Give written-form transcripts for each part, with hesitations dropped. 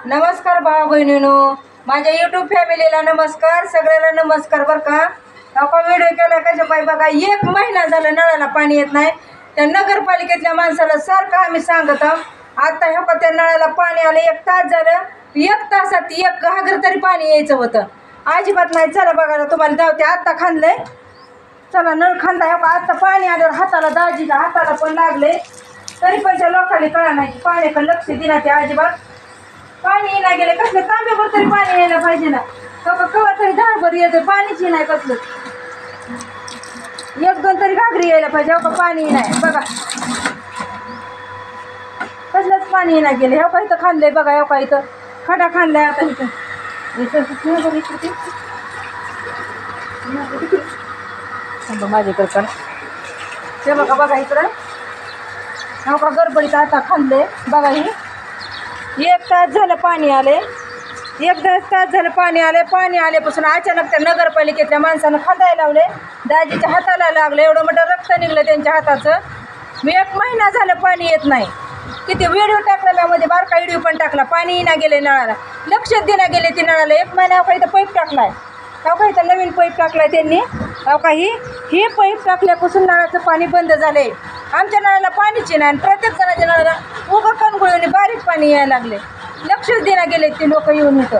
नमस्कार भाऊ बहिणीनो, माझ्या यूट्यूब फॅमिलीला नमस्कार. सगळ्याला नमस्कार बरं का. आपण व्हिडिओ केला कशा पाहिजे बघा. 1 महिना झाला नळाला पाणी येत नाही. त्या नगरपालिकेतल्या माणसाला सारखं आम्ही सांगत आहोत. आता हे का त्या नळाला पाणी आलं 1 तास झालं. 1 तासात 1 घागर तरी पाणी यायचं होतं. अजिबात नाही. चला बघा तुम्हाला जाऊते. आत्ता खांदलंय. चला नळ खांदा. हे का आत्ता पाणी आल्यावर हाताला दाजीला हाताला पण लागले. तरी पण त्या लोकांनी कळा नाही पाण्याकडे लक्ष दिला. ते अजिबात पाणी नाही गेले. कसलं तांब्यावर तरी पाणी यायला पाहिजे ना. कवा तरी धारभर येतं पाणीच नाही. कसलं 1-2 तरी घागरी यायला पाहिजे. हो का पाणी नाही बघा. कसलंच पाणी नाही गेले. हो का इथं खांदलंय बघा. हो का इथं खडा खांदलाय. आता इथं माझ्याकडे पण ते बघा. बघा इकडं हो का गडबडीत आता खांदले बघा. ही 1 तास झालं पाणी आले. 1 तास झालं पाणी आले. पाणी आल्यापासून अचानक त्या नगरपालिकेतल्या माणसानं खांदायला लावले. दाजीच्या हाताला लागलं. एवढं मोठं रक्त निघलं त्यांच्या हाताचं. मी 1 महिना झालं पाणी येत नाही. किती व्हिडिओ टाकला त्यामध्ये. बारका व्हिडिओ पण टाकला. पाणी ना गेले नळाला. लक्षात देण्या गेले ती नळाला. 1 महिना हो का इथं पाईप टाकलाय. हो का इथं नवीन पाईप टाकलाय त्यांनी. हो का ही पाईप टाकल्यापासून नळाचं पाणी बंद झालंय. आमच्या नळाला पाणीची नाही. प्रत्येक जणाच्या नळाला उभं कणगुळीने बारीक पाणी यायला लागले. लक्षच देण्या गेले ते लोक येऊन इथं.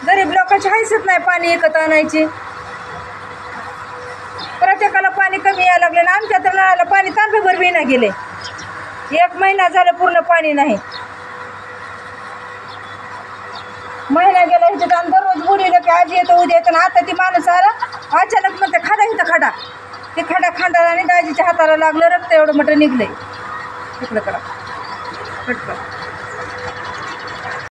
गरीब लोकांची हैसियत नाही पाणी विकत आणायची. प्रत्येकाला पाणी कमी यायला लागले. आमच्या तर नळाला पाणी तांब्याभर बी नाही गेले. 1 महिना झालं पूर्ण पाणी नाही. महिना गेला इथं. आणि दररोज बुडीलं की आज येतं उद्या येतं. आता ती माणूस आला अचानक म्हणते खडा इथं खडा. ते खडा खांदा आणि दाजीच्या हाताला लागलं. रक्त एवढं मोठं निघलंय. तिकडं करा पटकन.